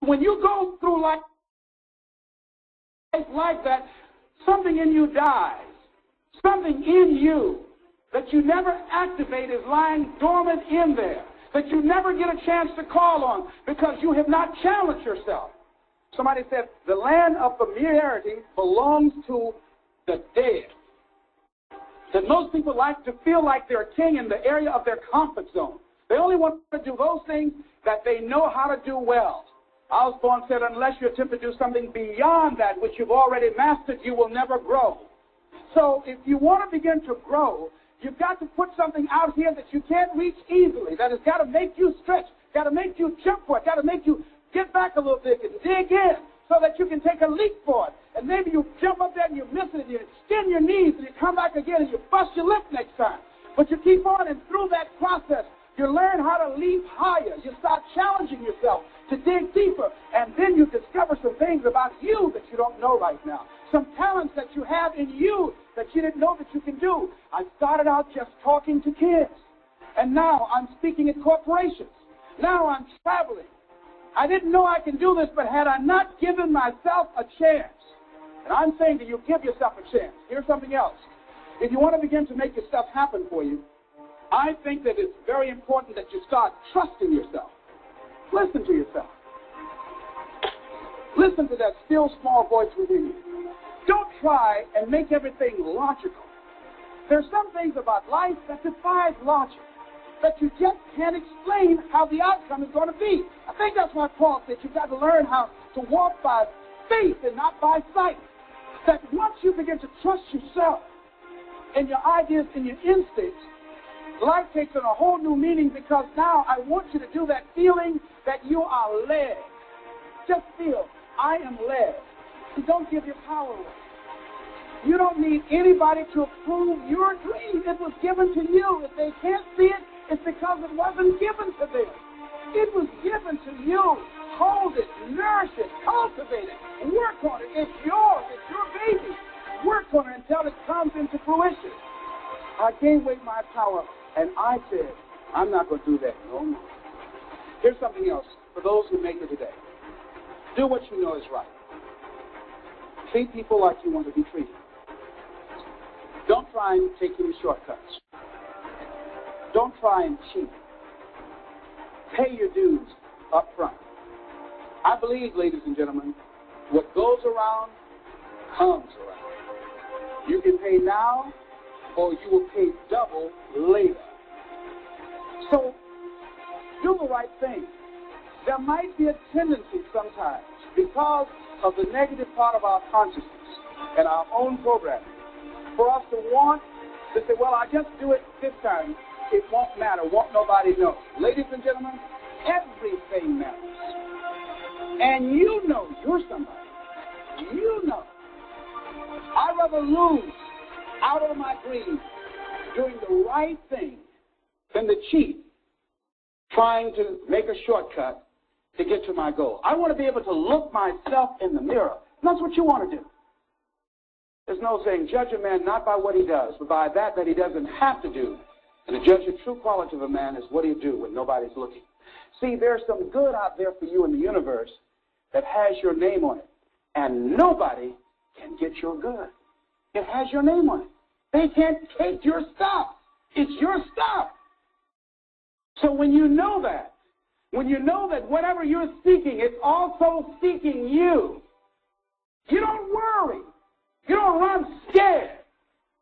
When you go through life like that, something in you dies. Something in you that you never activate is lying dormant in there, that you never get a chance to call on because you have not challenged yourself. Somebody said, the land of familiarity belongs to the dead. That most people like to feel like they're a king in the area of their comfort zone. They only want to do those things that they know how to do well. Osborne said, unless you attempt to do something beyond that which you've already mastered, you will never grow. So if you want to begin to grow, you've got to put something out here that you can't reach easily, that has got to make you stretch, got to make you jump for it, got to make you get back a little bit and dig in so that you can take a leap for it. And maybe you jump up there and you miss it and you extend your knees and you come back again and you bust your lip next time. But you keep on, and through that process, you learn how to leap higher. You start challenging yourself to dig deeper, and then you discover some things about you that you don't know right now. Some talents that you have in you that you didn't know that you can do. I started out just talking to kids, and now I'm speaking at corporations. Now I'm traveling. I didn't know I can do this, but had I not given myself a chance, and I'm saying to you, give yourself a chance. Here's something else. If you want to begin to make your stuff happen for you, I think that it's very important that you start trusting yourself. Listen to yourself. Listen to that still small voice within you. Don't try and make everything logical. There's some things about life that defies logic, that you just can't explain how the outcome is going to be. I think that's why Paul said you've got to learn how to walk by faith and not by sight. That once you begin to trust yourself and your ideas and your instincts, life takes on a whole new meaning, because now I want you to do that feeling that you are led. Just feel, I am led. You don't give your power away. You don't need anybody to approve your dream. It was given to you. If they can't see it, it's because it wasn't given to them. It was given to you. Hold it, nourish it, cultivate it, work on it. It's yours. It's your baby. Work on it until it comes into fruition. I gave away my power, and I said, I'm not going to do that no more. Here's something else for those who make it today. Do what you know is right. Treat people like you want to be treated. Don't try and take any shortcuts. Don't try and cheat. Pay your dues up front. I believe, ladies and gentlemen, what goes around comes around. You can pay now, or you will pay double later. So, do the right thing. There might be a tendency sometimes, because of the negative part of our consciousness and our own programming, for us to want to say, well, I just do it this time. It won't matter. Won't nobody know. Ladies and gentlemen, everything matters. And you know you're somebody. You know. I'd rather lose out of my dreams doing the right thing than to cheat, trying to make a shortcut to get to my goal. I want to be able to look myself in the mirror. And that's what you want to do. There's no saying, judge a man not by what he does, but by that he doesn't have to do. And to judge the true quality of a man is what he'll do when nobody's looking. See, there's some good out there for you in the universe that has your name on it. And nobody can get your good. It has your name on it. They can't take your stuff. It's your stuff. So when you know that whatever you're seeking, it's also seeking you, you don't worry. You don't run scared.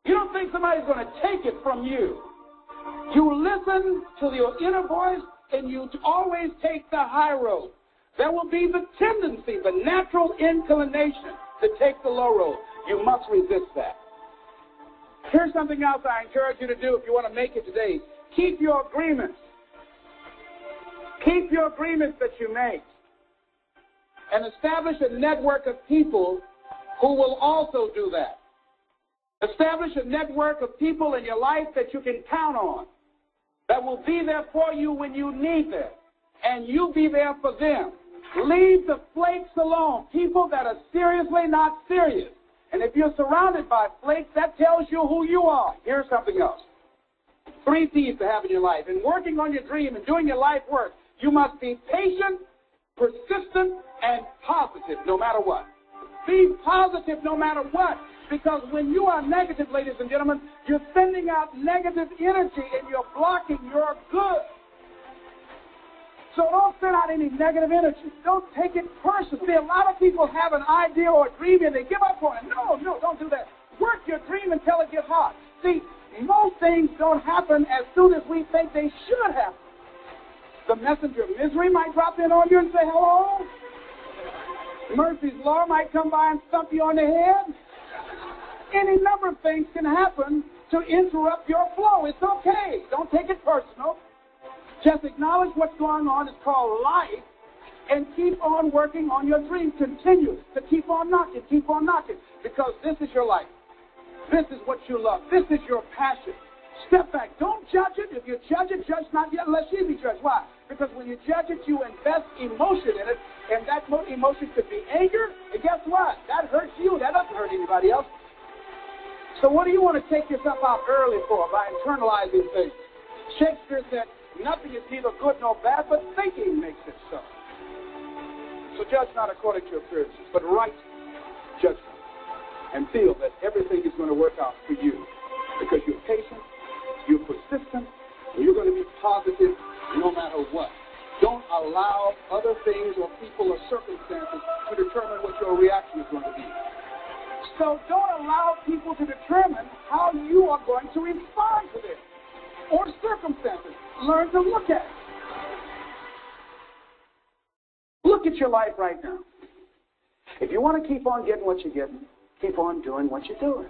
You don't think somebody's going to take it from you. You listen to your inner voice, and you always take the high road. There will be the tendency, the natural inclination to take the low road. You must resist that. Here's something else I encourage you to do if you want to make it today. Keep your agreements. Keep your agreements that you make. And establish a network of people who will also do that. Establish a network of people in your life that you can count on, that will be there for you when you need them, and you be there for them. Leave the flakes alone, people that are seriously not serious. And if you're surrounded by flakes, that tells you who you are. Here's something else. 3 P's to have in your life. In working on your dream and doing your life work, you must be patient, persistent, positive no matter what. Be positive no matter what. Because when you are negative, ladies and gentlemen, you're sending out negative energy and you're blocking your good. So don't send out any negative energy. Don't take it personally. See, a lot of people have an idea or a dream and they give up on it. No, don't do that. Work your dream until it gets hot. See, most things don't happen as soon as we think they should happen. The messenger of misery might drop in on you and say hello. Murphy's Law might come by and stump you on the head. Any number of things can happen to interrupt your flow. It's okay. Don't take it personal. Just acknowledge what's going on. It's called life. And keep on working on your dream. Continue to keep on knocking, because this is your life. This is what you love. This is your passion. Step back. Don't judge it. If you judge it, judge not yet unless you be judged. Why? Because when you judge it, you invest emotion in it, and that emotion could be anger, and guess what? That hurts you. That doesn't hurt anybody else. So what do you want to take yourself out early for by internalizing things? Shakespeare said, nothing is neither good nor bad, but thinking makes it so. So judge not according to appearances, but right judgment. And feel that everything is going to work out for you. Because you're patient, you're persistent, and you're going to be positive no matter what. Don't allow other things or people or circumstances to determine what your reaction is going to be. So don't allow people to determine how you are going to respond to this or circumstances. Learn to look at it. Look at your life right now. If you want to keep on getting what you're getting, keep on doing what you're doing.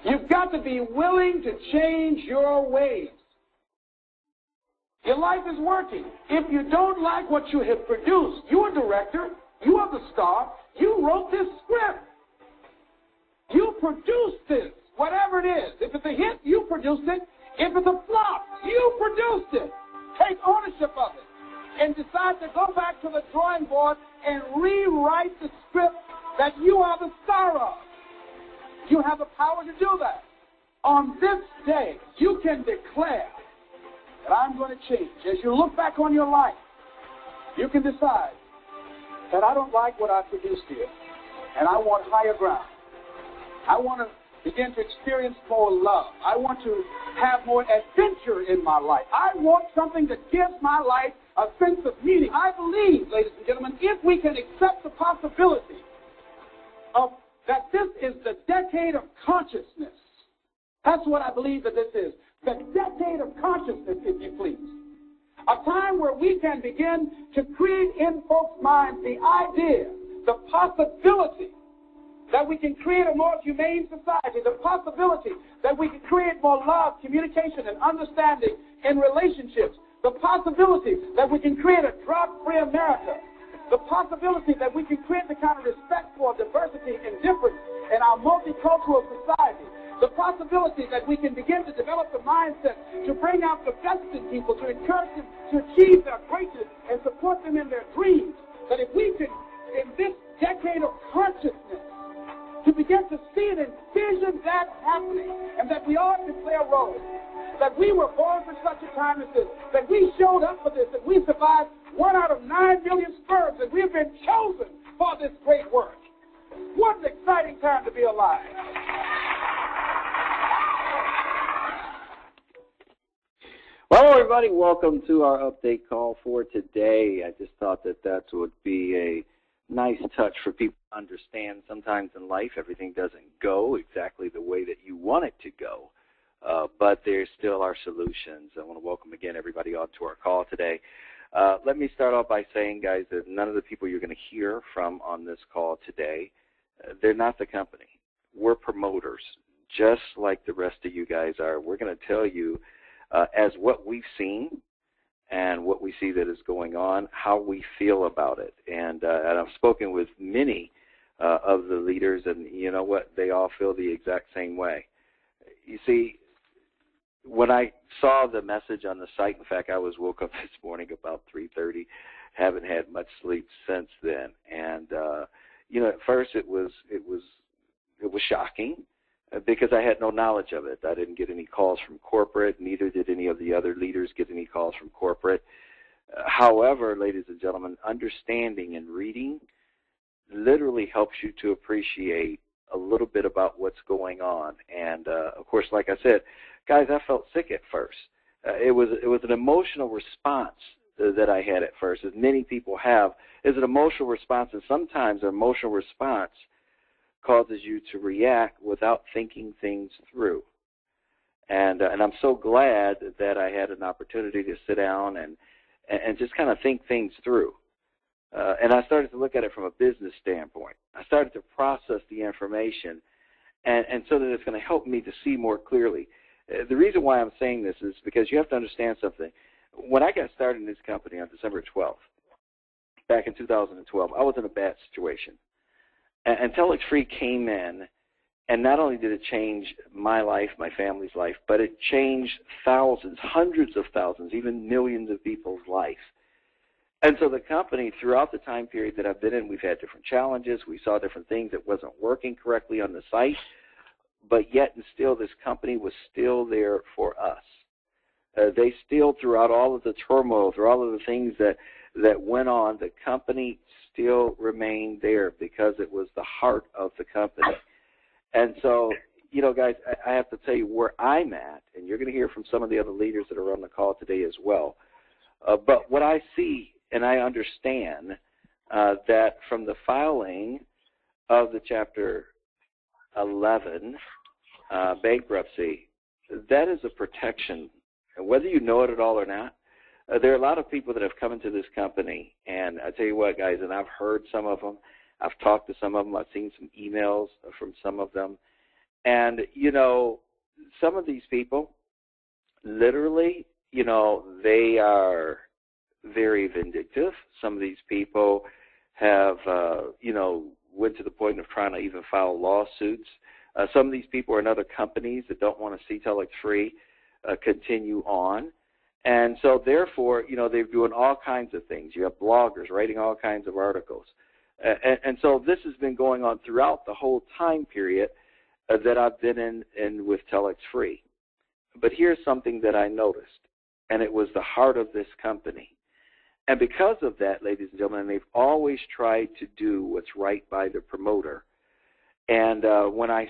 You've got to be willing to change your ways. Your life is working. If you don't like what you have produced, you're a director, you are the star, you wrote this script. You produced this, whatever it is. If it's a hit, you produced it. If it's a flop, you produced it. Take ownership of it and decide to go back to the drawing board and rewrite the script that you are the star of. You have the power to do that. On this day, you can declare that I'm going to change. As you look back on your life, you can decide that I don't like what I produced here, and I want higher ground. I want to begin to experience more love. I want to have more adventure in my life. I want something that gives my life a sense of meaning. I believe, ladies and gentlemen, if we can accept the possibility of that this is the decade of consciousness. That's what I believe that this is. The decade of consciousness, if you please. A time where we can begin to create in folks' minds the idea, the possibility that we can create a more humane society, the possibility that we can create more love, communication, and understanding in relationships, the possibility that we can create a drug-free America, the possibility that we can create the kind of respect for diversity and difference in our multicultural society, the possibility that we can begin to develop the mindset to bring out the best in people, to encourage them to achieve their greatness and support them in their dreams, that if we could, in this decade of consciousness, to begin to see and envision that happening, and that we all can play a role, that we were born for such a time as this, that we showed up for this, that we survived 1 out of 9 million sperms, and we've been chosen for this great work. What an exciting time to be alive. Well, everybody, welcome to our update call for today. I just thought that would be a nice touch for people to understand. Sometimes in life, everything doesn't go exactly the way that you want it to go, but there still are solutions. I want to welcome again everybody on to our call today. Let me start off by saying, guys, that none of the people you're going to hear from on this call today, they're not the company. We're promoters, just like the rest of you guys are. We're going to tell you as what we've seen and what we see that is going on, how we feel about it. And I've spoken with many of the leaders, and you know what? They all feel the exact same way. You see, when I saw the message on the site, in fact, I woke up this morning about 3:30, haven't had much sleep since then. And you know, at first it was shocking because I had no knowledge of it. I didn't get any calls from corporate, neither did any of the other leaders get any calls from corporate. However, ladies and gentlemen, understanding and reading literally helps you to appreciate a little bit about what's going on. And, of course, like I said, guys, I felt sick at first. It was an emotional response that I had at first, as many people have, is an emotional response, and sometimes an emotional response causes you to react without thinking things through. And I'm so glad that I had an opportunity to sit down and just kind of think things through. And I started to look at it from a business standpoint. I started to process the information, and so that it's going to help me to see more clearly. The reason why I'm saying this is because you have to understand something. When I got started in this company on December 12th, back in 2012, I was in a bad situation. And TelexFREE came in, and not only did it change my life, my family's life, but it changed thousands, hundreds of thousands, even millions of people's life. And so the company, throughout the time period that I've been in, we've had different challenges. We saw different things that wasn't working correctly on the site, but yet and still this company was still there for us. They still, throughout all of the turmoil, through all of the things that went on, the company still remained there because it was the heart of the company. And so, you know, guys, I have to tell you where I'm at, and you're going to hear from some of the other leaders that are on the call today as well. But what I see, and I understand that from the filing of the Chapter 11 bankruptcy, that is a protection. And whether you know it at all or not, there are a lot of people that have come into this company, and I tell you what, guys, and I've heard some of them. I've talked to some of them. I've seen some emails from some of them. And, you know, some of these people, literally, you know, they are very vindictive. Some of these people have, you know, went to the point of trying to even file lawsuits. Some of these people are in other companies that don't want to see TelexFREE continue on. And so, therefore, you know, they're doing all kinds of things. You have bloggers writing all kinds of articles. And so this has been going on throughout the whole time period that I've been in with TelexFREE. But here's something that I noticed, and it was the heart of this company. And because of that, ladies and gentlemen, they've always tried to do what's right by the promoter. And when I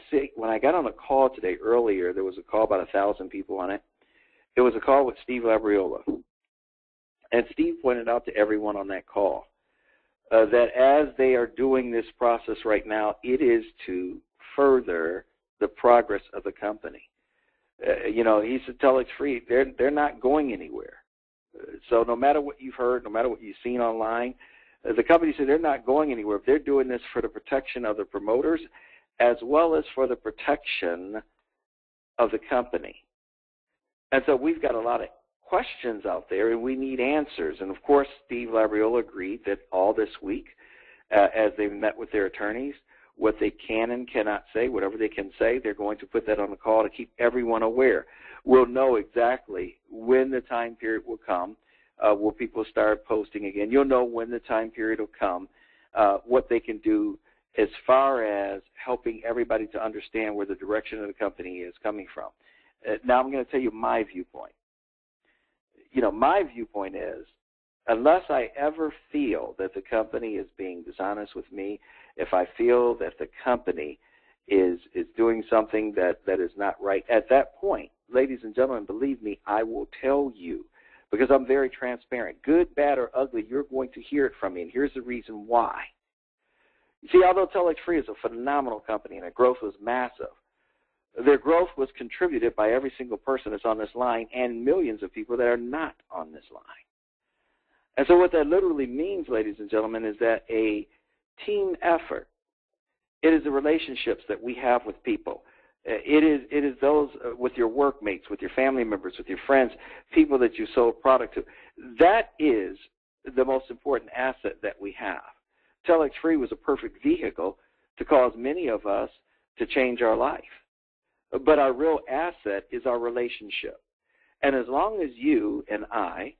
got on a call today earlier, there was a call, about 1,000 people on it. It was a call with Steve Labriola. And Steve pointed out to everyone on that call that as they are doing this process right now, it is to further the progress of the company. You know, he said, TelexFREE, they're not going anywhere. So no matter what you've heard, no matter what you've seen online, the company said they're not going anywhere. They're doing this for the protection of the promoters as well as for the protection of the company. And so we've got a lot of questions out there, and we need answers. And, of course, Steve Labriola agreed that all this week, as they met with their attorneys, what they can and cannot say, whatever they can say, they're going to put that on the call to keep everyone aware. We'll know exactly when the time period will come. Will people start posting again? You'll know when the time period will come, what they can do as far as helping everybody to understand where the direction of the company is coming from. Now I'm going to tell you my viewpoint. You know, my viewpoint is, unless I ever feel that the company is being dishonest with me, if I feel that the company is doing something that is not right, at that point, ladies and gentlemen, believe me, I will tell you, because I'm very transparent. Good, bad, or ugly, you're going to hear it from me, and here's the reason why. You see, although TelexFREE is a phenomenal company and their growth was massive, their growth was contributed by every single person that's on this line and millions of people that are not on this line. And so what that literally means, ladies and gentlemen, is that a team effort, it is the relationships that we have with people. It is those with your workmates, with your family members, with your friends, people that you sold product to. That is the most important asset that we have. TelexFREE was a perfect vehicle to cause many of us to change our life. But our real asset is our relationship. And as long as you and I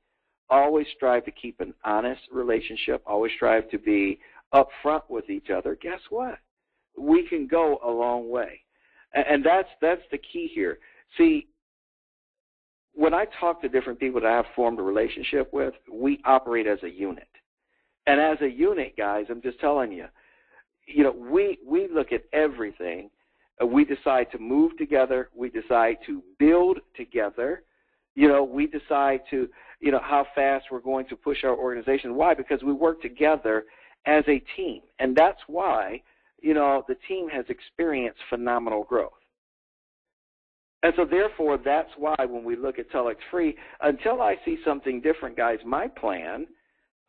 always strive to keep an honest relationship, always strive to be upfront with each other, guess what? We can go a long way. And that's the key here. See, when I talk to different people that I have formed a relationship with, we operate as a unit. And as a unit, guys, I'm just telling you, you know, we look at everything. We decide to move together. We decide to build together. You know, we decide to, you know, how fast we're going to push our organization. Why? Because we work together as a team. And that's why, you know, the team has experienced phenomenal growth. And so, therefore, that's why when we look at TelexFREE, until I see something different, guys, my plan,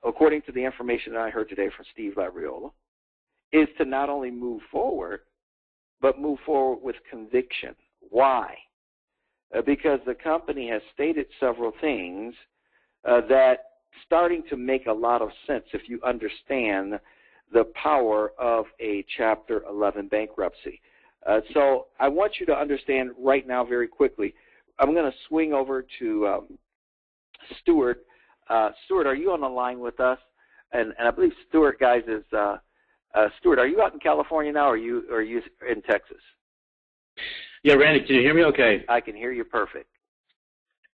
according to the information that I heard today from Steve Labriola, is to not only move forward, but move forward with conviction. Why? Because the company has stated several things that starting to make a lot of sense if you understand the power of a Chapter 11 bankruptcy. So I want you to understand right now very quickly. I'm going to swing over to Stuart. Stuart, are you on the line with us? And I believe Stuart, guys, is Stuart, are you out in California now, or are you in Texas? Yeah, Randy, can you hear me okay? I can hear you perfect.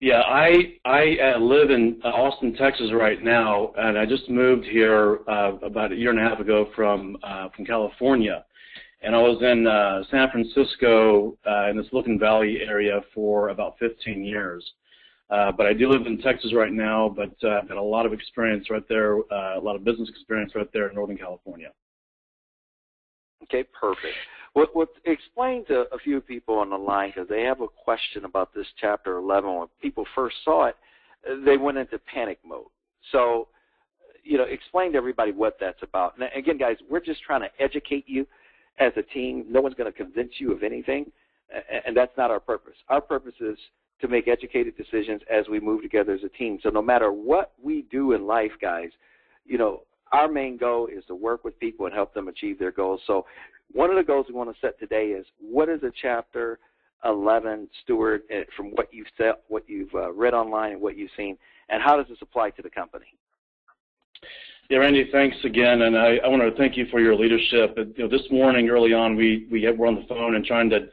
Yeah, I live in Austin, Texas right now, and I just moved here about a year and a half ago from California. And I was in San Francisco in the Silicon Valley area for about 15 years. But I do live in Texas right now, but I've got a lot of experience right there, a lot of business experience right there in Northern California. Okay, perfect. Well, explain to a few people on the line, because they have a question about this Chapter 11. When people first saw it, they went into panic mode. So, you know, explain to everybody what that's about. And again, guys, we're just trying to educate you as a team. No one's going to convince you of anything, and that's not our purpose. Our purpose is to make educated decisions as we move together as a team. So no matter what we do in life, guys, you know, our main goal is to work with people and help them achieve their goals. So one of the goals we want to set today is, what is a Chapter 11, Stuart, from what you've said, what you've read online and what you've seen, and how does this apply to the company? Yeah, Randy, thanks again, and I want to thank you for your leadership. You know, this morning, early on, we were on the phone and trying to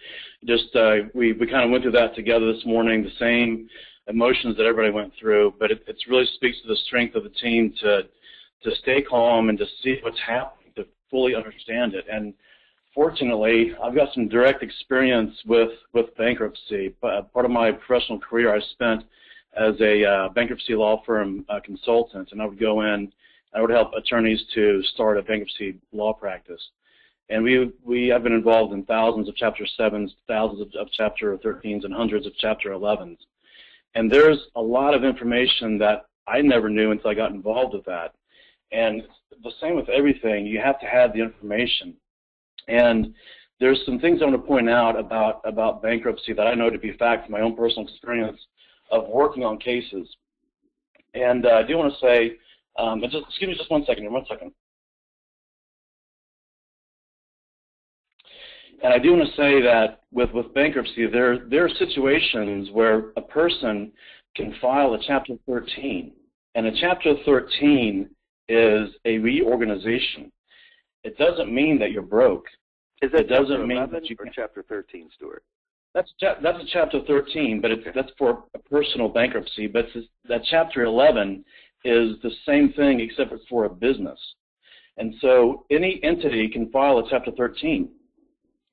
just we kind of went through that together this morning, the same emotions that everybody went through. But it really speaks to the strength of the team to stay calm and to see what's happening, to fully understand it. And fortunately, I've got some direct experience with bankruptcy. Part of my professional career, I spent as a bankruptcy law firm consultant, and I would go in. I would help attorneys to start a bankruptcy law practice. And we have been involved in thousands of Chapter 7s, thousands of Chapter 13s, and hundreds of Chapter 11s. And there's a lot of information that I never knew until I got involved with that. And the same with everything. You have to have the information. And there's some things I want to point out about bankruptcy that I know to be fact from my own personal experience of working on cases. And I do want to say, excuse me just one second. And I do want to say that with bankruptcy, there are situations where a person can file a Chapter 13, and a Chapter 13 is a reorganization. It doesn't mean that you're broke. Is that it doesn't Chapter 11 mean that you or Chapter 13, Stuart? That's a Chapter 13, but that's for a personal bankruptcy. But that Chapter 11 is the same thing except it's for a business. And so any entity can file a Chapter 13.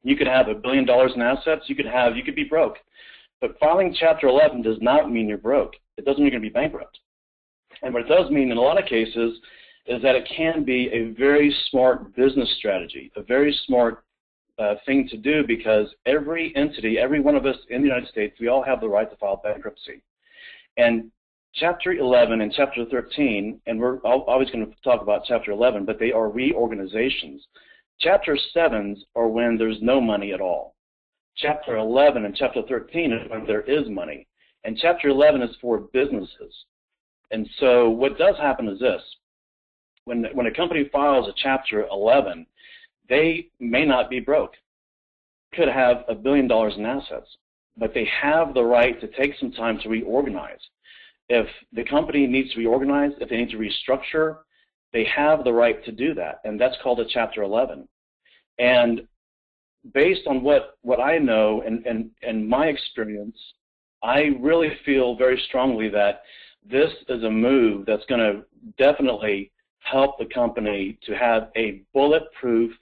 You could have $1 billion in assets. You could be broke. But filing Chapter 11 does not mean you're broke. It doesn't mean you're going to be bankrupt. And what it does mean in a lot of cases is that it can be a very smart business strategy, a very smart thing to do, because every entity, every one of us in the United States, we all have the right to file bankruptcy. And Chapter 11 and Chapter 13, and we're always going to talk about Chapter 11, but they are reorganizations. Chapter 7s are when there's no money at all. Chapter 11 and Chapter 13 is when there is money. And Chapter 11 is for businesses. And so what does happen is this. When a company files a Chapter 11, they may not be broke. Could have $1 billion in assets, but they have the right to take some time to reorganize. If the company needs to reorganize, if they need to restructure, they have the right to do that, and that's called a Chapter 11. And based on what I know and my experience, I really feel very strongly that this is a move that's going to definitely help the company to have a bulletproof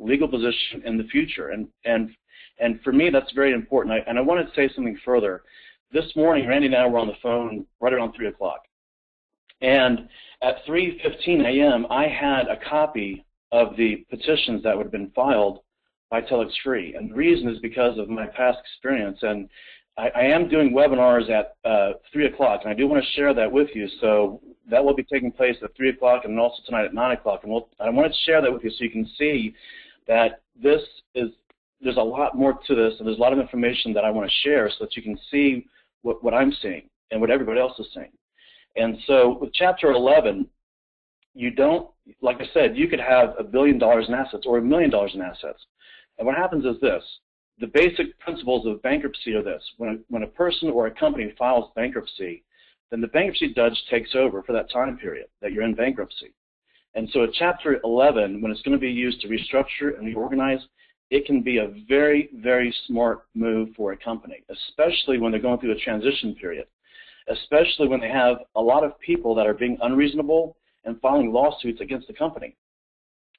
legal position in the future. And for me, that's very important. And I wanted to say something further. This morning, Randy and I were on the phone right around 3 o'clock. And at 3:15 a.m., I had a copy of the petitions that would have been filed by TelexFREE. And the reason is because of my past experience. And I am doing webinars at 3 o'clock, and I do want to share that with you. So that will be taking place at 3 o'clock and also tonight at 9 o'clock. And I wanted to share that with you so you can see that there's a lot more to this, and there's a lot of information that I want to share so that you can see what I'm seeing and what everybody else is seeing. And so with Chapter 11, you don't, like I said, you could have $1 billion in assets or $1 million in assets. And what happens is this. The basic principles of bankruptcy are this. When a person or a company files bankruptcy, then the bankruptcy judge takes over for that time period that you're in bankruptcy. And so at Chapter 11, when it's going to be used to restructure and reorganize, it can be a very, very smart move for a company, especially when they're going through a transition period, especially when they have a lot of people that are being unreasonable and filing lawsuits against the company.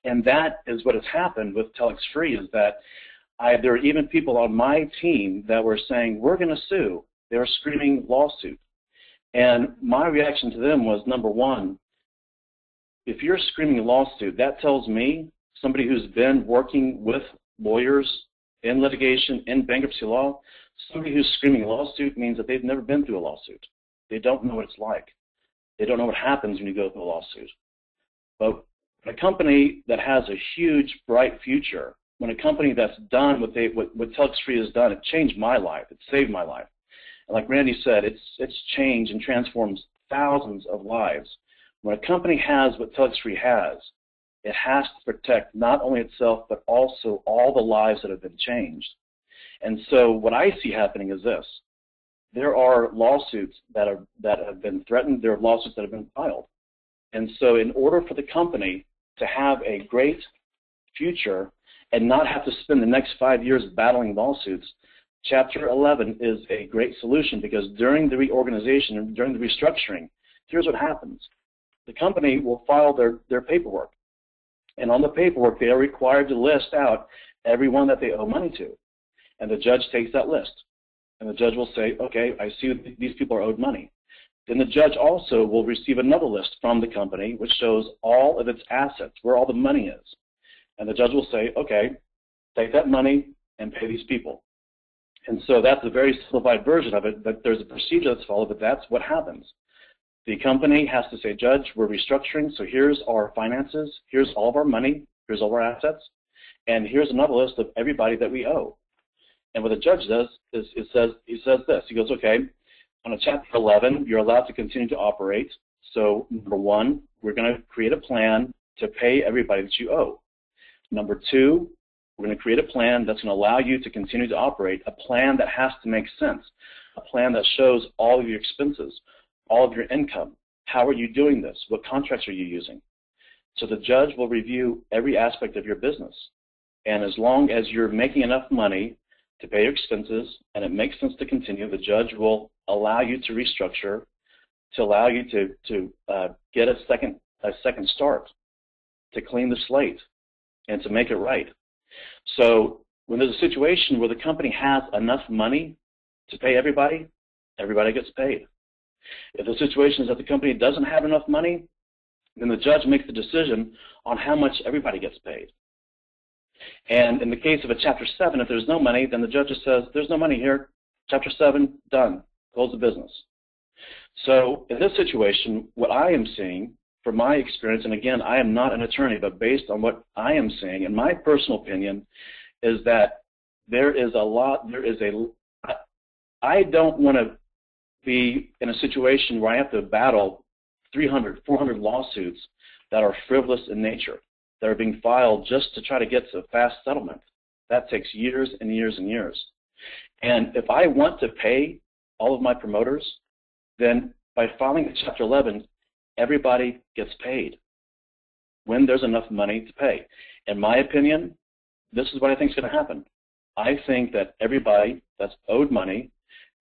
And that is what has happened with TelexFREE, is that there are even people on my team that were saying, we're going to sue. They were screaming lawsuit. And my reaction to them was, number one, if you're screaming lawsuit, that tells me, somebody who's been working with lawyers in litigation, in bankruptcy law, somebody who's screaming lawsuit means that they've never been through a lawsuit. They don't know what it's like. They don't know what happens when you go through a lawsuit. But a company that has a huge, bright future, when a company that's done what TelexFREE has done, it changed my life. It saved my life. And like Randy said, it's changed and transforms thousands of lives. When a company has what TelexFREE has, it has to protect not only itself, but also all the lives that have been changed. And so what I see happening is this. There are lawsuits that have been threatened. There are lawsuits that have been filed. And so in order for the company to have a great future and not have to spend the next 5 years battling lawsuits, Chapter 11 is a great solution, because during the reorganization and during the restructuring, here's what happens. The company will file their paperwork. And on the paperwork, they are required to list out everyone that they owe money to. And the judge takes that list. And the judge will say, okay, I see these people are owed money. Then the judge also will receive another list from the company which shows all of its assets, where all the money is. And the judge will say, okay, take that money and pay these people. And so that's a very simplified version of it, but there's a procedure that's followed, but that's what happens. The company has to say, Judge, we're restructuring, so here's our finances, here's all of our money, here's all our assets, and here's another list of everybody that we owe. And what the judge does is he says this. He goes, okay, on a Chapter 11, you're allowed to continue to operate. So number one, we're going to create a plan to pay everybody that you owe. Number two, we're going to create a plan that's going to allow you to continue to operate, a plan that has to make sense, a plan that shows all of your expenses, all of your income. How are you doing this? What contracts are you using? So the judge will review every aspect of your business. And as long as you're making enough money to pay your expenses and it makes sense to continue, the judge will allow you to restructure, to allow you to get a second start, to clean the slate, and to make it right. So when there's a situation where the company has enough money to pay everybody, everybody gets paid. If the situation is that the company doesn't have enough money, then the judge makes the decision on how much everybody gets paid. And in the case of a Chapter 7, if there's no money, then the judge just says, there's no money here, Chapter 7, done, close the business. So in this situation, what I am seeing, from my experience, and again, I am not an attorney, but based on what I am seeing, in my personal opinion, is that I don't want to be in a situation where I have to battle 300, 400 lawsuits that are frivolous in nature, that are being filed just to try to get to a fast settlement. That takes years and years and years. And if I want to pay all of my promoters, then by filing a Chapter 11, everybody gets paid when there's enough money to pay. In my opinion, this is what I think is going to happen. I think that everybody that's owed money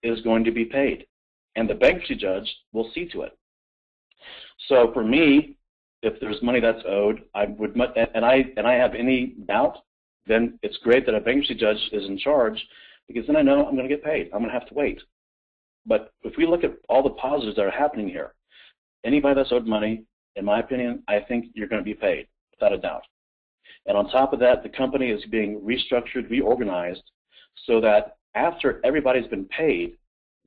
is going to be paid, and the bankruptcy judge will see to it. So for me, if there's money that's owed, I would, and I have any doubt then it's great that a bankruptcy judge is in charge, because then I know I'm going to get paid. I'm going to have to wait. But if we look at all the positives that are happening here, anybody that's owed money, in my opinion, I think you're going to be paid, without a doubt. And on top of that, the company is being restructured, reorganized, so that after everybody's been paid,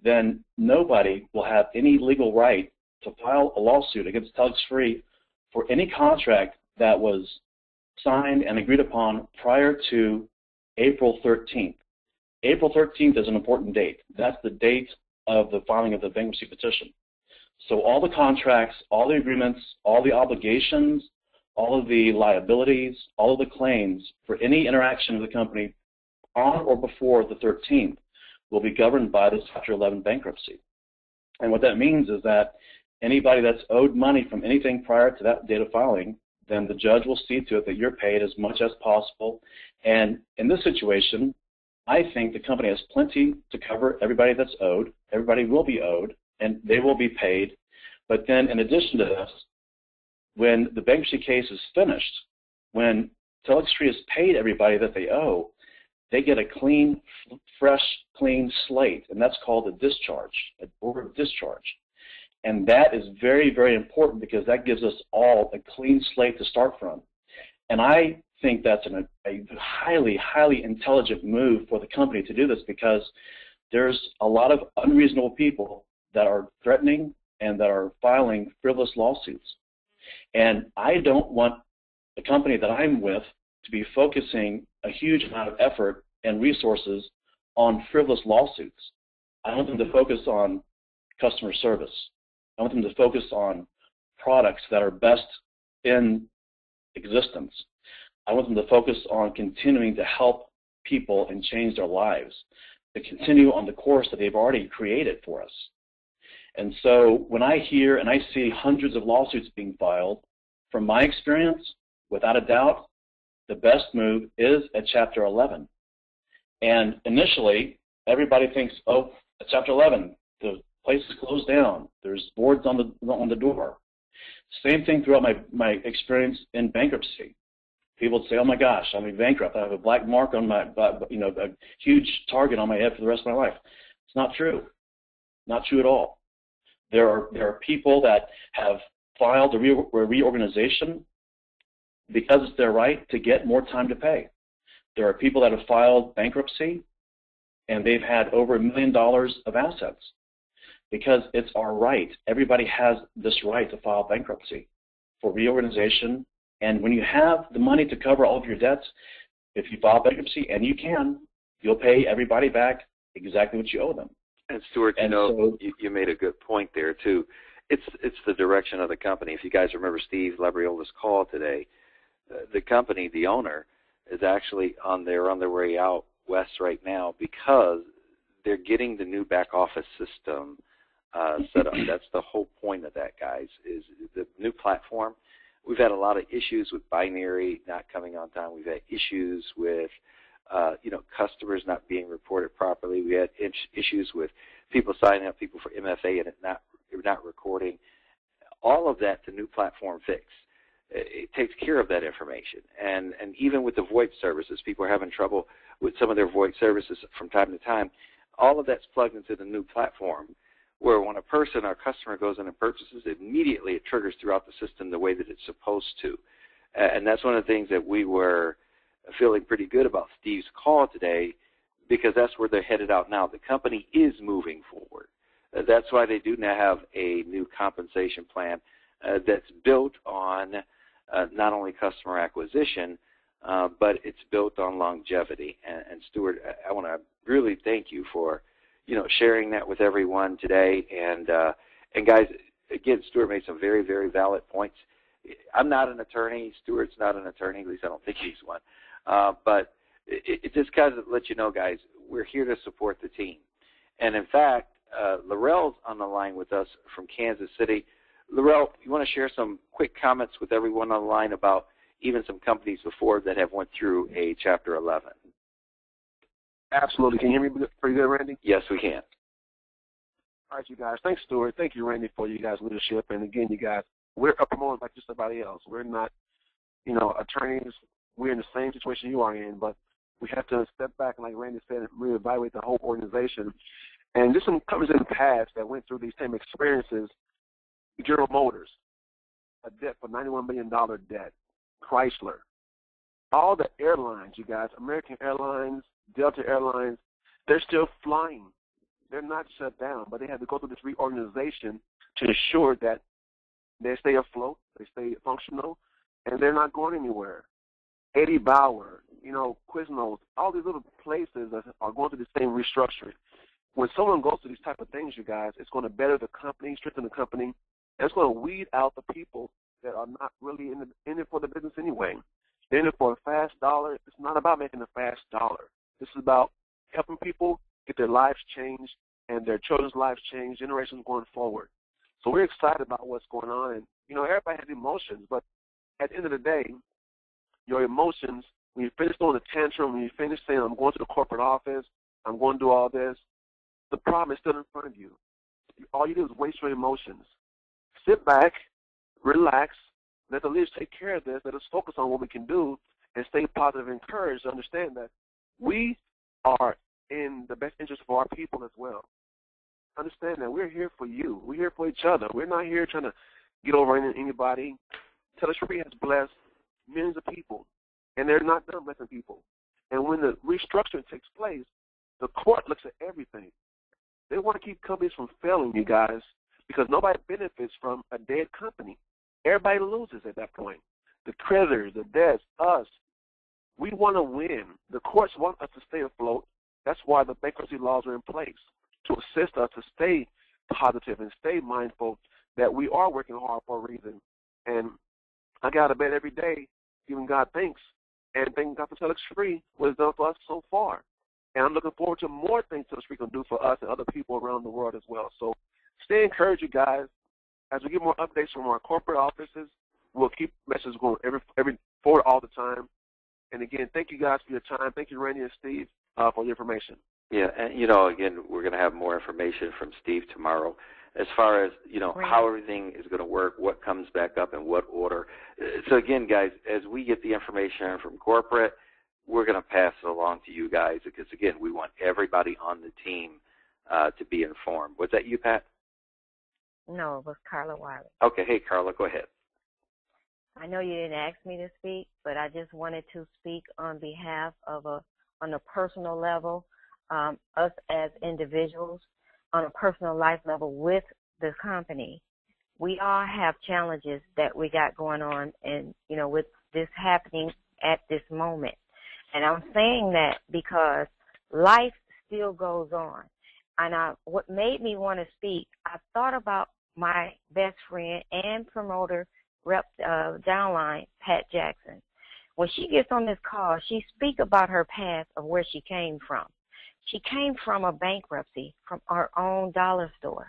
then nobody will have any legal right to file a lawsuit against TelexFREE for any contract that was signed and agreed upon prior to April 13th. April 13th is an important date. That's the date of the filing of the bankruptcy petition. So all the contracts, all the agreements, all the obligations, all of the liabilities, all of the claims for any interaction with the company on or before the 13th will be governed by the Chapter 11 bankruptcy. And what that means is that anybody that's owed money from anything prior to that date of filing, then the judge will see to it that you're paid as much as possible. And in this situation, I think the company has plenty to cover everybody that's owed. Everybody will be owed, and they will be paid. But then in addition to this, when the bankruptcy case is finished, when TelexFREE has paid everybody that they owe, they get a clean, fresh, clean slate, and that's called a discharge, an order of discharge. And that is very, very important, because that gives us all a clean slate to start from. And I think that's a highly, highly intelligent move for the company to do this, because there's a lot of unreasonable people that are threatening and that are filing frivolous lawsuits. And I don't want the company that I'm with to be focusing a huge amount of effort and resources on frivolous lawsuits. I want them to focus on customer service. I want them to focus on products that are best in existence. I want them to focus on continuing to help people and change their lives, to continue on the course that they've already created for us. And so when I hear and I see hundreds of lawsuits being filed, from my experience, without a doubt, the best move is at Chapter 11. And initially, everybody thinks, oh, at Chapter 11, the place is closed down. There's boards on the door. Same thing throughout my experience in bankruptcy. People would say, oh my gosh, I'm bankrupt. I have a black mark on my, a huge target on my head for the rest of my life. It's not true. Not true at all. There are people that have filed a reorganization because it's their right to get more time to pay. There are people that have filed bankruptcy and they've had over $1 million of assets because it's our right. Everybody has this right to file bankruptcy for reorganization. And when you have the money to cover all of your debts, if you file bankruptcy, and you can, you'll pay everybody back exactly what you owe them. And Stuart, you made a good point there too. It's the direction of the company. If you guys remember Steve Labriola's call today, the company, the owner, is actually on their way out west right now because they're getting the new back office system set up. That's the whole point of that, guys, is the new platform. We've had a lot of issues with binary not coming on time. We've had issues with customers not being reported properly. We had issues with people signing up people for MFA and it not recording. All of that the new platform fixed. It takes care of that information. And even with the VOIP services, people are having trouble with some of their VOIP services from time to time. All of that's plugged into the new platform, where when a person or customer goes in and purchases, immediately it triggers throughout the system the way that it's supposed to. And that's one of the things that we were feeling pretty good about Steve's call today, because that's where they're headed out now. The company is moving forward. That's why they do now have a new compensation plan that's built on not only customer acquisition, but it's built on longevity. And Stuart, I want to really thank you for sharing that with everyone today. And guys, again, Stuart made some very, very valid points. I'm not an attorney. Stuart's not an attorney. At least I don't think he's one. But it just kind of lets you know, guys, we're here to support the team. And in fact, Laurel's on the line with us from Kansas City. Laurel, you want to share some quick comments with everyone on the line about even some companies before that have went through a Chapter 11? Absolutely. Can you hear me pretty good, Randy? Yes, we can. All right, you guys. Thanks, Stuart. Thank you, Randy, for you guys' leadership. And again, you guys, we're promoters like just everybody else. We're not, attorneys. we're in the same situation you are in, but we have to step back and, like Randy said, reevaluate the whole organization. And there's some companies in the past that went through these same experiences. General Motors, a debt for $91 million debt. Chrysler. All the airlines, you guys, American Airlines, Delta Airlines, they're still flying. They're not shut down, but they had to go through this reorganization to ensure that they stay afloat, they stay functional, and they're not going anywhere. Eddie Bauer, Quiznos, all these little places are going through the same restructuring. When someone goes through these type of things, you guys, it's going to better the company, strengthen the company, and it's going to weed out the people that are not really in it for the business anyway. They're in it for a fast dollar. It's not about making a fast dollar. This is about helping people get their lives changed and their children's lives changed, generations going forward. So we're excited about what's going on. And, everybody has emotions, but at the end of the day, your emotions, when you finish throwing a tantrum, when you finish saying, I'm going to the corporate office, I'm going to do all this, the problem is still in front of you. All you do is waste your emotions. Sit back, relax, let the leaders take care of this, let us focus on what we can do, and stay positive and encouraged to understand that we are in the best interest for our people as well. Understand that we're here for you. We're here for each other. We're not here trying to get over anybody. TelexFREE has blessed millions of people, and they're not done blessing people. And when the restructuring takes place, the court looks at everything. They want to keep companies from failing, you guys, because nobody benefits from a dead company. Everybody loses at that point. The creditors, the debts, us. We want to win. The courts want us to stay afloat. That's why the bankruptcy laws are in place, to assist us to stay positive and stay mindful that we are working hard for a reason. And I got to bed every day giving God thanks and thanking God for TelexFREE, what it's done for us so far. And I'm looking forward to more things TelexFREE can do for us and other people around the world as well. So stay encouraged, you guys. As we get more updates from our corporate offices, we'll keep messages going every forward all the time. And again, thank you guys for your time. Thank you, Randy and Steve, for the information. Yeah, and again, we're going to have more information from Steve tomorrow as far as, Right. how everything is going to work, what comes back up in what order. So again, guys, as we get the information from corporate, we're going to pass it along to you guys because, again, we want everybody on the team to be informed. Was that you, Pat? No, it was Carla Wiley. Okay. Hey, Carla, go ahead. I know you didn't ask me to speak, but I just wanted to speak on behalf of on a personal level, us as individuals, on a personal life level with the company. We all have challenges that we got going on and, with this happening at this moment. And I'm saying that because life still goes on. And what made me want to speak, I thought about my best friend and promoter rep downline, Pat Jackson. When she gets on this call, she speaks about her past of where she came from. She came from a bankruptcy from our own dollar store.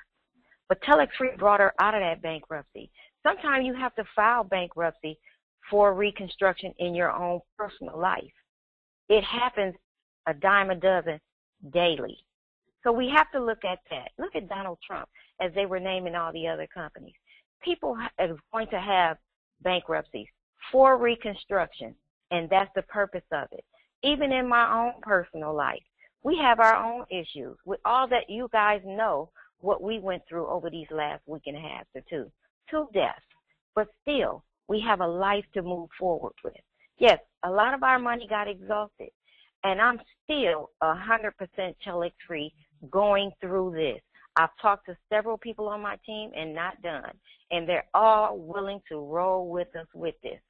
But TelexFREE brought her out of that bankruptcy. Sometimes you have to file bankruptcy for reconstruction in your own personal life. It happens a dime a dozen daily. So we have to look at that. Look at Donald Trump as they were naming all the other companies. People are going to have bankruptcies for reconstruction, and that's the purpose of it. Even in my own personal life, we have our own issues. With all that, you guys know what we went through over these last week and a half to two deaths. But still, we have a life to move forward with. Yes, a lot of our money got exhausted, and I'm still 100% TelexFREE going through this. I've talked to several people on my team and not done, and they're all willing to roll with us with this.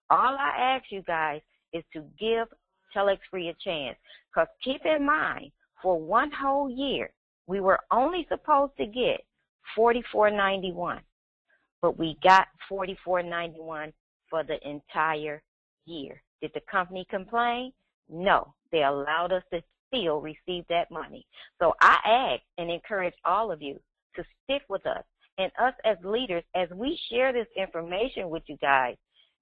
All I ask you guys is to give TelexFREE a chance, because keep in mind, for one whole year, we were only supposed to get $44.91, but we got $44.91 for the entire year. Did the company complain? No, they allowed us to still receive that money. So I ask and encourage all of you to stick with us, and us as leaders, as we share this information with you guys,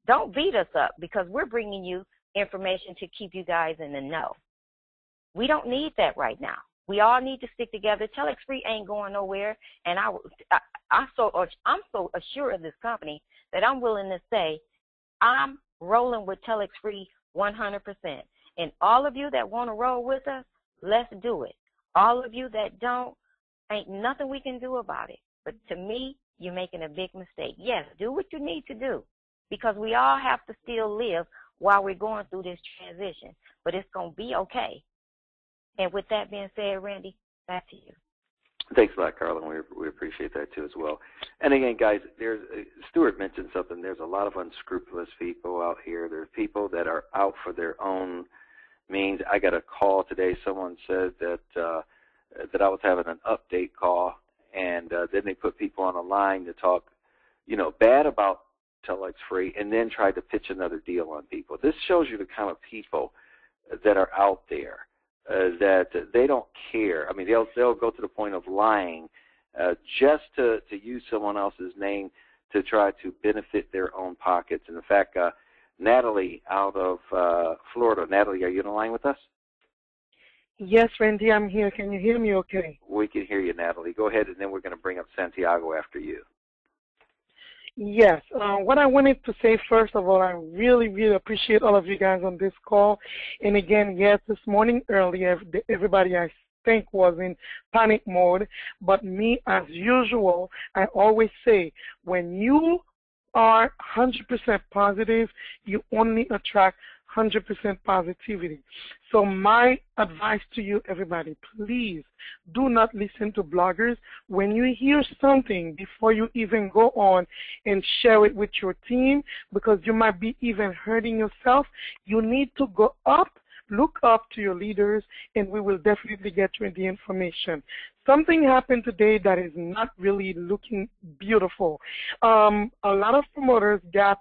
don't beat us up, because we're bringing you information to keep you guys in the know. We don't need that right now. We all need to stick together. TelexFREE ain't going nowhere, and I'm so assured of this company that I'm willing to say I'm rolling with TelexFREE 100%. And all of you that want to roll with us, let's do it. All of you that don't, ain't nothing we can do about it. But to me, you're making a big mistake. Yes, do what you need to do, because we all have to still live while we're going through this transition. But it's going to be okay. And with that being said, Randy, back to you. Thanks a lot, Carla. We appreciate that, too, as well. And, again, guys, Stuart mentioned something. There's a lot of unscrupulous people out here. There's people that are out for their own means. I got a call today. Someone said that I was having an update call, and then they put people on a line to talk, bad about TelexFREE, and then tried to pitch another deal on people. This shows you the kind of people that are out there. That they don't care. I mean, they'll go to the point of lying just to use someone else's name to try to benefit their own pockets. And in fact, Natalie out of Florida. Natalie, are you on the line with us? Yes, Randy, I'm here. Can you hear me okay? We can hear you, Natalie. Go ahead, and then we're going to bring up Santiago after you. Yes. What I wanted to say, first of all, I really, really appreciate all of you guys on this call. And again, yes, this morning early, everybody I think was in panic mode. But me, as usual, I always say, when you are 100% positive, you only attract 100% positivity. So my advice to you, everybody, please do not listen to bloggers. When you hear something, before you even go on and share it with your team, because you might be even hurting yourself, you need to go up, look up to your leaders, and we will definitely get you the information. Something happened today that is not really looking beautiful. A lot of promoters got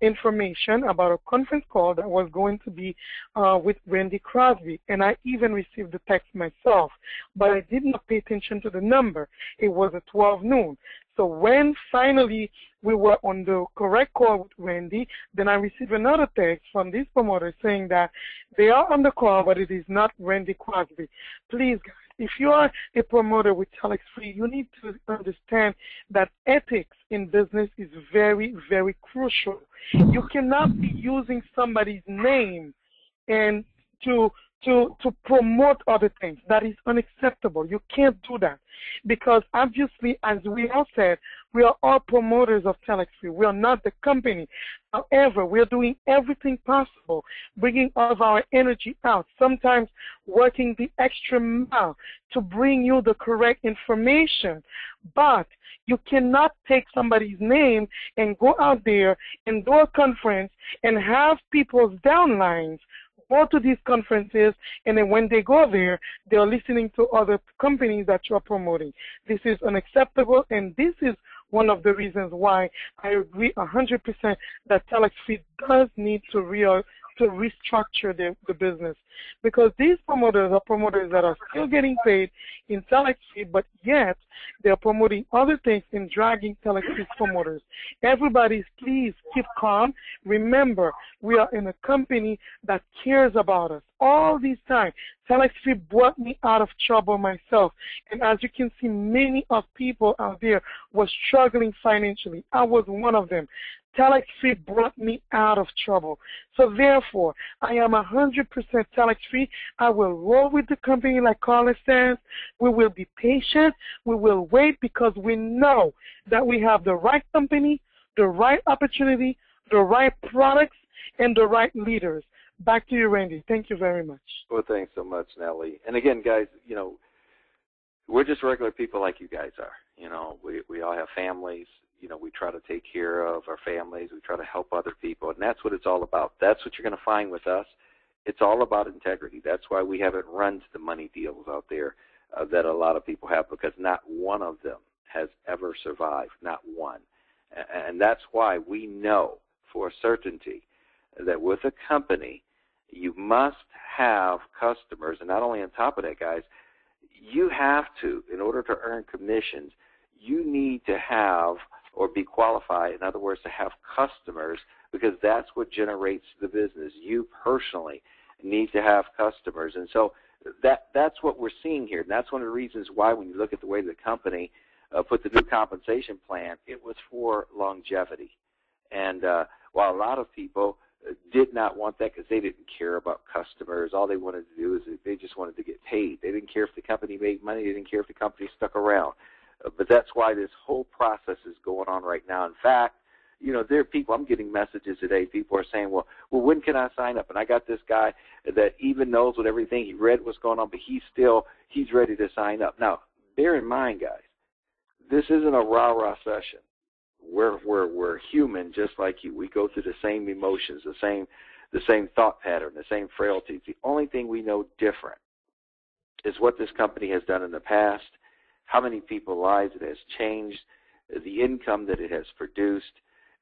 information about a conference call that was going to be with Randy Crosby, and I even received the text myself, but I did not pay attention to the number. It was at 12 noon. So when finally we were on the correct call with Randy, then I received another text from this promoter saying that they are on the call, but it is not Randy Crosby. Please, guys, if you are a promoter with TelexFREE, you need to understand that ethics in business is very, very crucial. You cannot be using somebody's name and to promote other things. That is unacceptable. You can't do that, because obviously, as we all said, we are all promoters of TelexFREE. We are not the company. However, we are doing everything possible, bringing all of our energy out, sometimes working the extra mile to bring you the correct information. But you cannot take somebody's name and go out there and do a conference and have people's downlines go to these conferences, and then when they go there, they're listening to other companies that you're promoting. This is unacceptable, and this is one of the reasons why I agree 100% that TelexFREE does need to restructure the business, because these promoters are promoters that are still getting paid in TelexFREE, but yet they're promoting other things and dragging TelexFREE promoters. Everybody, please keep calm. Remember, we are in a company that cares about us. All this time, TelexFREE brought me out of trouble myself, and as you can see, many of people out there were struggling financially. I was one of them. TelexFREE brought me out of trouble. So therefore, I am 100% TelexFREE. I will roll with the company like Carla says. We will be patient. We will wait, because we know that we have the right company, the right opportunity, the right products, and the right leaders. Back to you, Randy. Thank you very much. Well, thanks so much, Nellie. And again, guys, we're just regular people like you guys are. We all have families. We try to take care of our families. We try to help other people, and that's what it's all about. That's what you're going to find with us. It's all about integrity. That's why we haven't run to the money deals out there that a lot of people have, because not one of them has ever survived, not one. And that's why we know for a certainty that with a company, you must have customers. And not only on top of that, guys, you have to, in order to earn commissions, you need to have or be qualified, in other words, to have customers, because that's what generates the business. You personally need to have customers. And so that's what we're seeing here. And that's one of the reasons why, when you look at the way the company put the new compensation plan, it was for longevity. And while a lot of people did not want that because they didn't care about customers. All they wanted to do is they just wanted to get paid. They didn't care if the company made money. They didn't care if the company stuck around. But that's why this whole process is going on right now. In fact, there are people, I'm getting messages today, people are saying, well, when can I sign up? And I got this guy that even knows what everything, he read what's going on, but he's ready to sign up. Now, bear in mind, guys, this isn't a rah-rah session. We're human just like you. We go through the same emotions, the same thought pattern, the same frailties. The only thing we know different is what this company has done in the past, how many people's lives it has changed, the income that it has produced.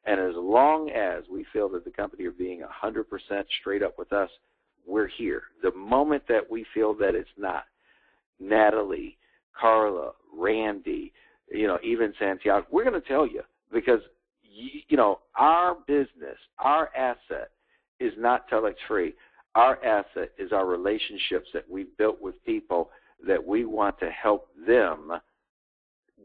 And as long as we feel that the company are being 100% straight up with us, we're here. The moment that we feel that it's not, Natalie, Carla, Randy, even Santiago, we're going to tell you, because our business, our asset is not TelexFREE. Our asset is our relationships that we've built with people that we want to help them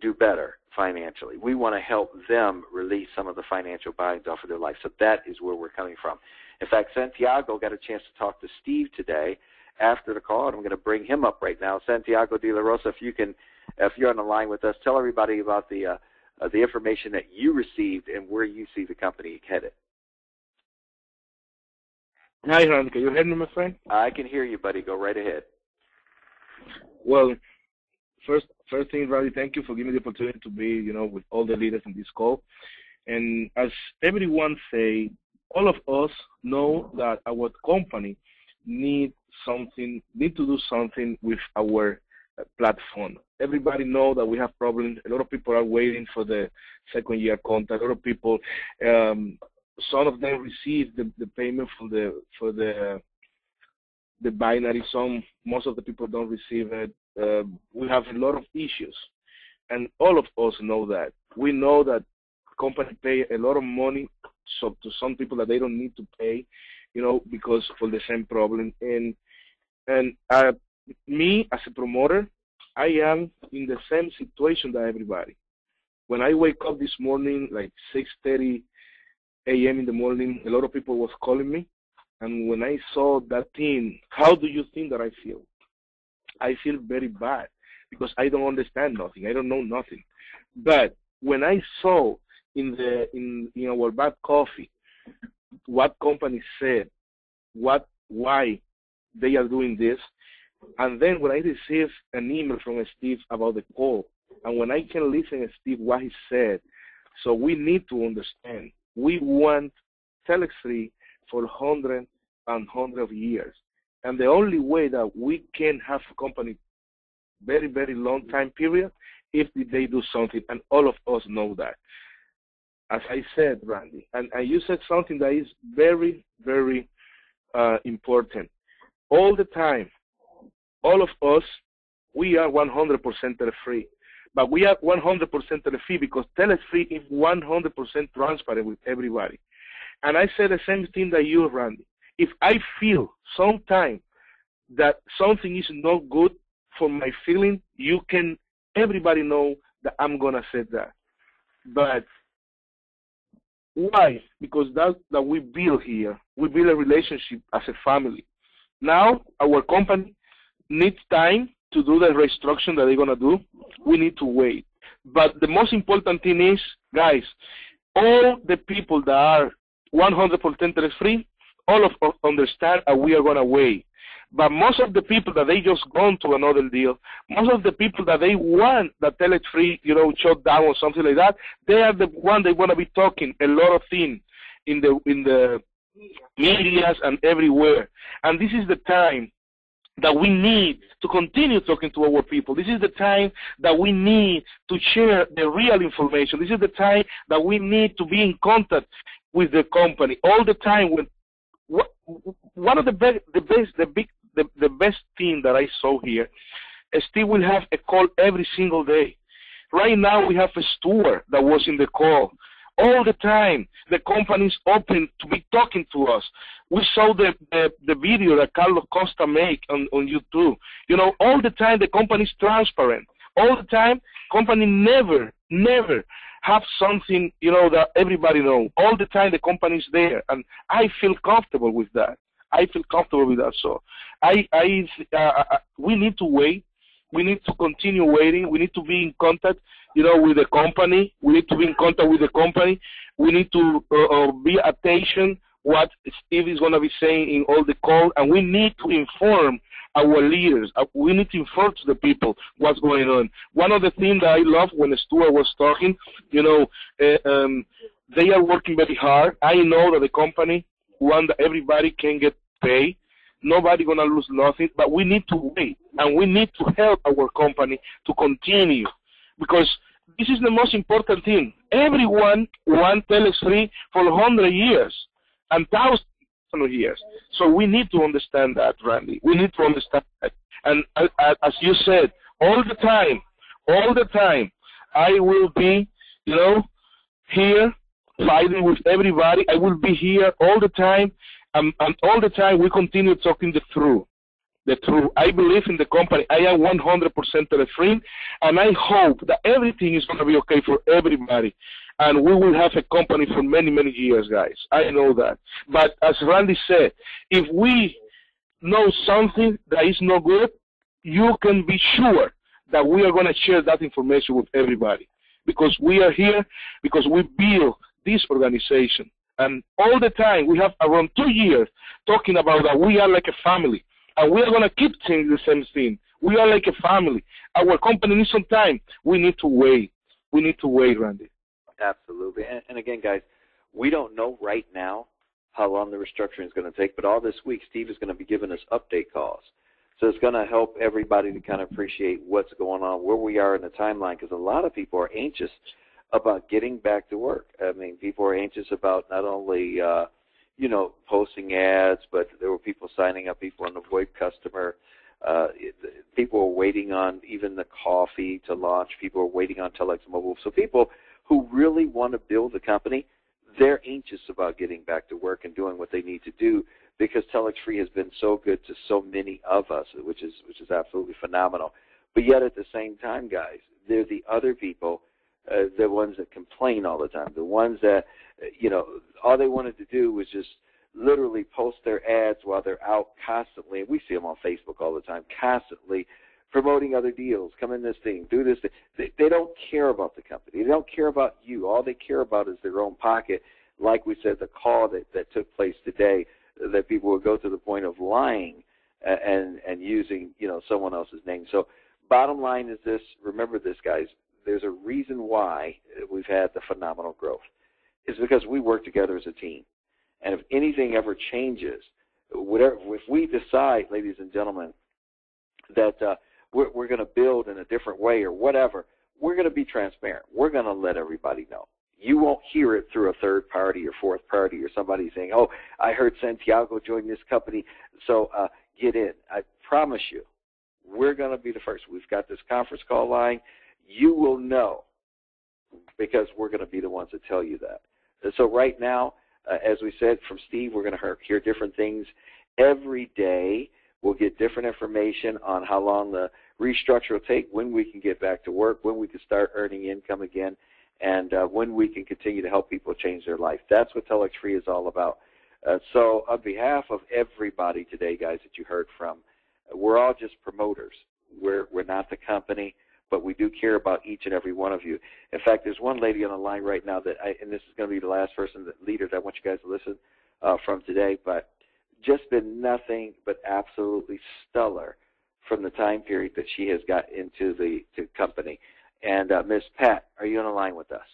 do better financially. We want to help them release some of the financial binds off of their life. So that is where we're coming from. In fact, Santiago got a chance to talk to Steve today after the call, and I'm going to bring him up right now. Santiago de la Rosa, if you're on the line with us, tell everybody about the information that you received and where you see the company headed. Hi, Ron. Can you hear me, my friend? I can hear you, buddy. Go right ahead. Well, first thing, Randy, thank you for giving me the opportunity to be, with all the leaders in this call. And as everyone say, all of us know that our company need to do something with our platform. Everybody know that we have problems. A lot of people are waiting for the second year contract. A lot of people, some of them receive the payment for the binary. Most of the people don't receive it. We have a lot of issues, and all of us know that. We know that companies pay a lot of money to some people that they don't need to pay, because for the same problem. And me as a promoter, I am in the same situation that everybody. When I wake up this morning, like 6:30 a.m. in the morning, a lot of people was calling me. And when I saw that thing, how do you think that I feel? I feel very bad because I don't understand nothing. I don't know nothing. But when I saw in our back coffee what company said, why they are doing this, and then when I received an email from Steve about the call, and when I can listen to Steve what he said, so we need to understand. We want TelexFREE for 100 of years. And the only way that we can have a company very, very long time period if they do something, and all of us know that. As I said, Randy, and you said something that is very, very important. All the time, all of us, we are 100% TelexFREE. But we are 100% TelexFREE because TelexFREE is 100% transparent with everybody. And I said the same thing that you, Randy. If I feel sometime that something is not good for my feeling, everybody know that I'm going to say that. But why? Because that's that we build here. We build a relationship as a family. Now, our company needs time to do the restructuring that they're going to do. We need to wait. But the most important thing is, guys, all the people that are 100% TelexFREE, all of us understand that we are going to wait. But most of the people that they just gone to another deal, most of the people that they want that TelexFREE, shut down or something like that, they are the one they want to be talking a lot of things in the medias and everywhere. And this is the time that we need to continue talking to our people. This is the time that we need to share the real information. This is the time that we need to be in contact with the company all the time. One of the best thing that I saw here, Steve will have a call every single day. Right now we have a steward that was in the call. All the time, the company is open to be talking to us. We saw the video that Carlos Costa make on YouTube. All the time the company is transparent. All the time, company never have something, that everybody knows. All the time the company's there, and I feel comfortable with that. So we need to wait. We need to continue waiting. We need to be in contact, with the company. We need to be in contact with the company. We need to be attention what Steve is going to be saying in all the calls, and we need to inform our leaders. We need to inform to the people what's going on. One of the things that I love when Stuart was talking, they are working very hard. I know that the company want that everybody can get paid. Nobody going to lose nothing, but we need to wait, and we need to help our company to continue, because this is the most important thing. Everyone wants TelexFREE for 100 years and thousands of years. So we need to understand that, Randy. We need to understand that. And as you said, all the time, I will be, here fighting with everybody. I will be here all the time. And all the time we continue talking the truth. I believe in the company. I am 100% TelexFREE, and I hope that everything is going to be okay for everybody. And we will have a company for many, many years, guys. I know that. But as Randy said, if we know something that is not good, you can be sure that we are going to share that information with everybody. Because we are here, because we build this organization. And all the time, we have around 2 years talking about that we are like a family. And we are going to keep saying the same thing. We are like a family. Our company needs some time. We need to wait. We need to wait, Randy. Absolutely. And again, guys, we don't know right now how long the restructuring is going to take, but all this week, Steve is going to be giving us update calls. So it's going to help everybody to kind of appreciate what's going on, where we are in the timeline, because a lot of people are anxious about getting back to work. I mean, people are anxious about not only, posting ads, but there were people signing up, people on the VoIP customer. People are waiting on even the coffee to launch. People are waiting on Telex Mobile. So people who really want to build a company, they're anxious about getting back to work and doing what they need to do, because TelexFREE has been so good to so many of us, which is absolutely phenomenal. But yet at the same time, guys, they're the other people, the ones that complain all the time, the ones that, all they wanted to do was just literally post their ads while they're out constantly. And we see them on Facebook all the time, constantly promoting other deals, come in this thing, do this thing. They don't care about the company. They don't care about you. All they care about is their own pocket. Like we said, the call that took place today, that people would go to the point of lying and using, someone else's name. So bottom line is this, remember this, guys, there's a reason why we've had the phenomenal growth. It's because we work together as a team. And if anything ever changes, if we decide, ladies and gentlemen, that we're going to build in a different way or whatever, we're going to be transparent. We're going to let everybody know. You won't hear it through a third party or fourth party or somebody saying, oh, I heard Santiago joined this company, so get in. I promise you, we're going to be the first. We've got this conference call line. You will know, because we're going to be the ones that tell you that. And so right now, as we said from Steve, we're going to hear different things every day. We'll get different information on how long the restructure will take, when we can get back to work, when we can start earning income again, and when we can continue to help people change their life. That's what TelexFREE is all about. So on behalf of everybody today, guys, that you heard from, we're all just promoters. We're not the company, but we do care about each and every one of you. In fact, there's one lady on the line right now and this is going to be the last leader that I want you guys to listen from today, but just been nothing but absolutely stellar from the time period that she has got into the company. And Ms. Pat, are you on the line with us?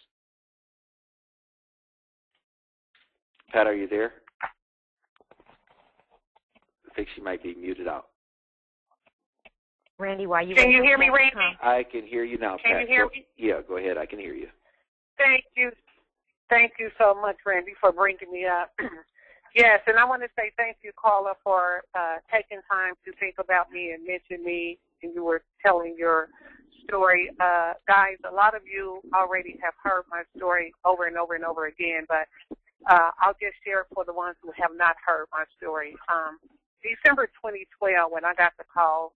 Pat, are you there? I think she might be muted out. Randy, why you? Can you hear me, Randy? I can hear you now, Pat. Can you hear me? Yeah, go ahead. I can hear you. Thank you. Thank you so much, Randy, for bringing me up. Yes, and I want to say thank you, caller, for taking time to think about me and mention me, and you were telling your story. Guys, a lot of you already have heard my story over and over and over again, but I'll just share it for the ones who have not heard my story. December 2012, when I got the call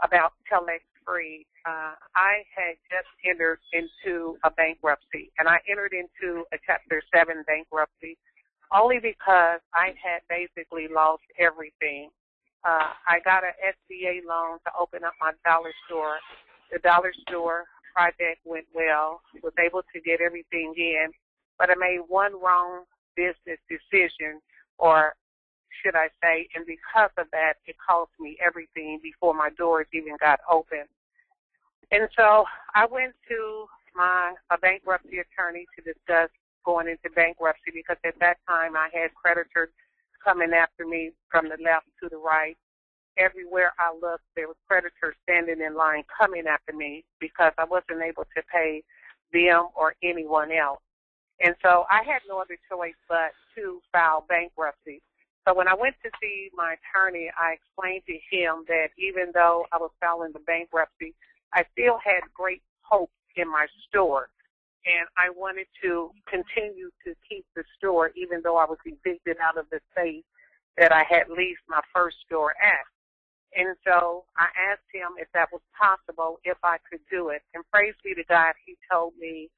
about Telex TelexFREE, I had just entered into a bankruptcy, and I entered into a Chapter 7 bankruptcy only because I had basically lost everything. I got an SBA loan to open up my dollar store. The dollar store project went well, was able to get everything in, but I made one wrong business decision, or should I say, and because of that, it cost me everything before my doors even got open. And so I went to a bankruptcy attorney to discuss going into bankruptcy, because at that time I had creditors coming after me from the left to the right. Everywhere I looked, there was creditors standing in line coming after me because I wasn't able to pay them or anyone else. And so I had no other choice but to file bankruptcy. So when I went to see my attorney, I explained to him that even though I was filing the bankruptcy, I still had great hope in my store. And I wanted to continue to keep the store even though I was evicted out of the space that I had leased my first store at. And so I asked him if that was possible, if I could do it. And praise be to God, he told me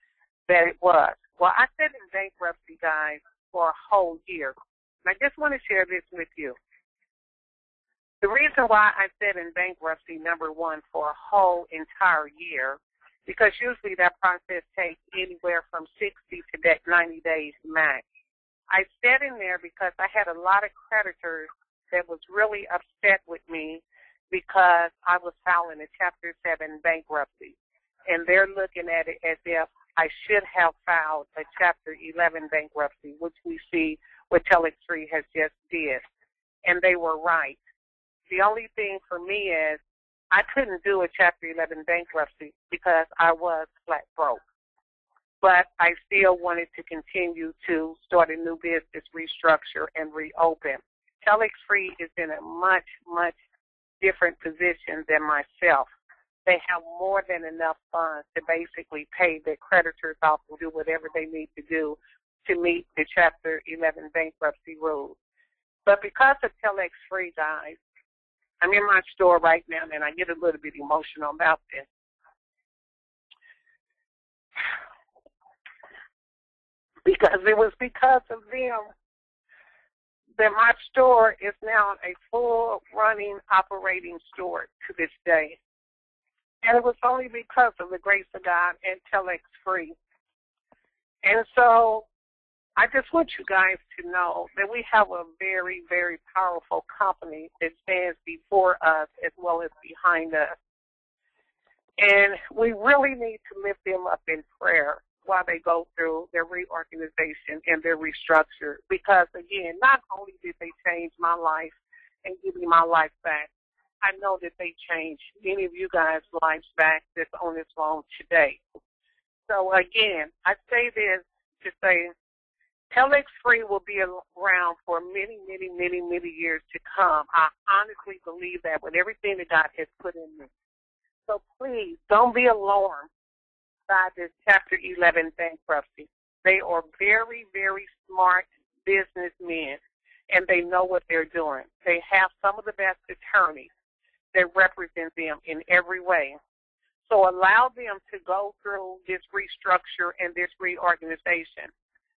that it was. Well, I sat in bankruptcy, guys, for a whole year. And I just want to share this with you. The reason why I sat in bankruptcy, number one, for a whole entire year, because usually that process takes anywhere from 60 to 90 days max. I sat in there because I had a lot of creditors that was really upset with me because I was filing a Chapter 7 bankruptcy. And they're looking at it as if I should have filed a Chapter 11 bankruptcy, which we see what TelexFREE has just did. And they were right. The only thing for me is I couldn't do a Chapter 11 bankruptcy because I was flat broke. But I still wanted to continue to start a new business, restructure, and reopen. TelexFREE is in a much, much different position than myself. They have more than enough funds to basically pay their creditors off and do whatever they need to do to meet the Chapter 11 bankruptcy rules. But because of TelexFREE, guys, I'm in my store right now, and I get a little bit emotional about this. Because it was because of them that my store is now a full running, operating store to this day. And it was only because of the grace of God and TelexFREE. And so I just want you guys to know that we have a very, very powerful company that stands before us as well as behind us. And we really need to lift them up in prayer while they go through their reorganization and their restructure. Because, again, not only did they change my life and give me my life back, I know that they changed many of you guys' lives back that's on this phone today. So, again, I say this to say TelexFREE will be around for many, many, many, many years to come. I honestly believe that with everything that God has put in me. So please, don't be alarmed by this Chapter 11 bankruptcy. They are very, very smart businessmen, and they know what they're doing. They have some of the best attorneys that represent them in every way. So allow them to go through this restructure and this reorganization,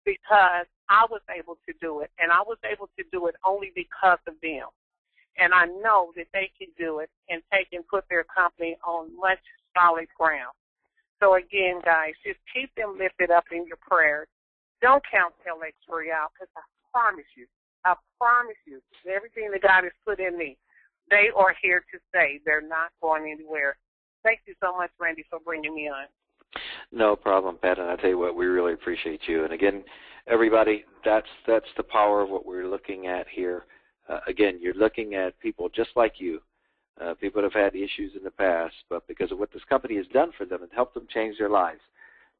because I was able to do it, and I was able to do it only because of them. And I know that they can do it and take and put their company on much solid ground. So again, guys, just keep them lifted up in your prayers. Don't count TelexFREE out, because I promise you, everything that God has put in me, they are here to stay. They're not going anywhere. Thank you so much, Randy, for bringing me on. No problem, Pat, and I tell you what, we really appreciate you. And again, everybody, that's the power of what we're looking at here. Again, you're looking at people just like you. People that have had issues in the past, but because of what this company has done for them, it helped them change their lives.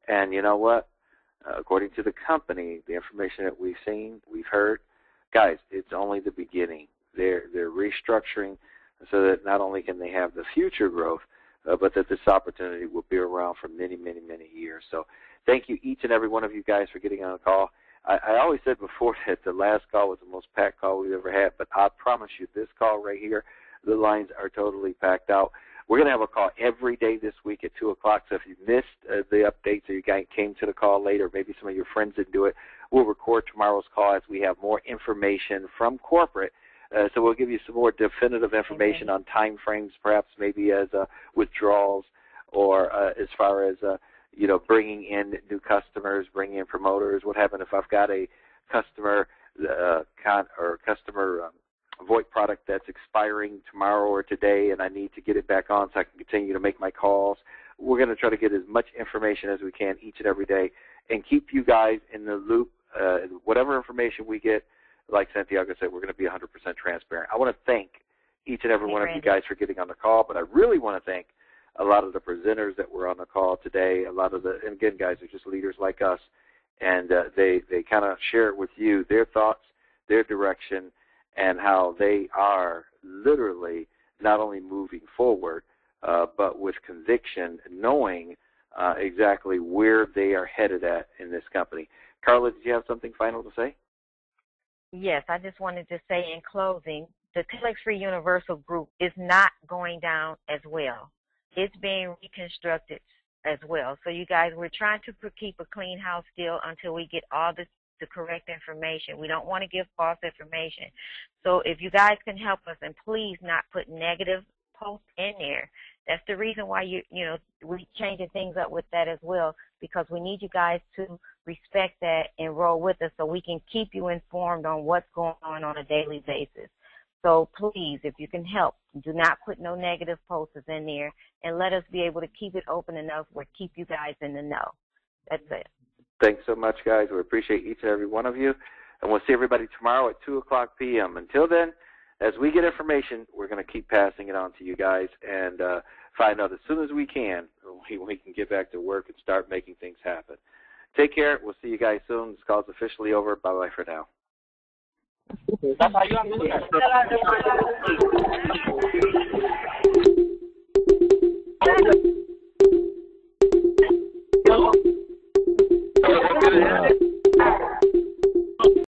And you know what? According to the company, the information that we've seen, we've heard, guys, it's only the beginning. They're restructuring so that not only can they have the future growth, but that this opportunity will be around for many, many, many years. So thank you, each and every one of you guys, for getting on the call. I always said before that the last call was the most packed call we've ever had, but I promise you this call right here, the lines are totally packed out. We're going to have a call every day this week at 2 o'clock, so if you missed the updates or you guys came to the call late or maybe some of your friends didn't do it, we'll record tomorrow's call as we have more information from corporate. So we'll give you some more definitive information on time frames, perhaps maybe as withdrawals or as far as, bringing in new customers, bringing in promoters. What happens if I've got a customer customer VoIP product that's expiring tomorrow or today and I need to get it back on so I can continue to make my calls. We're going to try to get as much information as we can each and every day and keep you guys in the loop. Whatever information we get, like Santiago said, we're going to be 100% transparent. I want to thank each and every one of you guys for getting on the call, but I really want to thank a lot of the presenters that were on the call today, and again, guys, are just leaders like us, and they kind of share with you their thoughts, their direction, and how they are literally not only moving forward, but with conviction, knowing exactly where they are headed at in this company. Carla, did you have something final to say? Yes, I just wanted to say in closing, the TelexFREE Universal Group is not going down as well. It's being reconstructed as well. So you guys, we're trying to keep a clean house still until we get all the correct information. We don't want to give false information. So if you guys can help us, and please not put negative posts in there. That's the reason why we're changing things up with that as well, because we need you guys to respect that and roll with us so we can keep you informed on what's going on a daily basis. So please, if you can help, do not put no negative posts in there, and let us be able to keep it open enough where keep you guys in the know. That's it. Thanks so much, guys. We appreciate each and every one of you, and we'll see everybody tomorrow at 2 o'clock p.m. Until then, as we get information, we're going to keep passing it on to you guys and find out as soon as we can get back to work and start making things happen. Take care. We'll see you guys soon. This call is officially over. Bye-bye for now.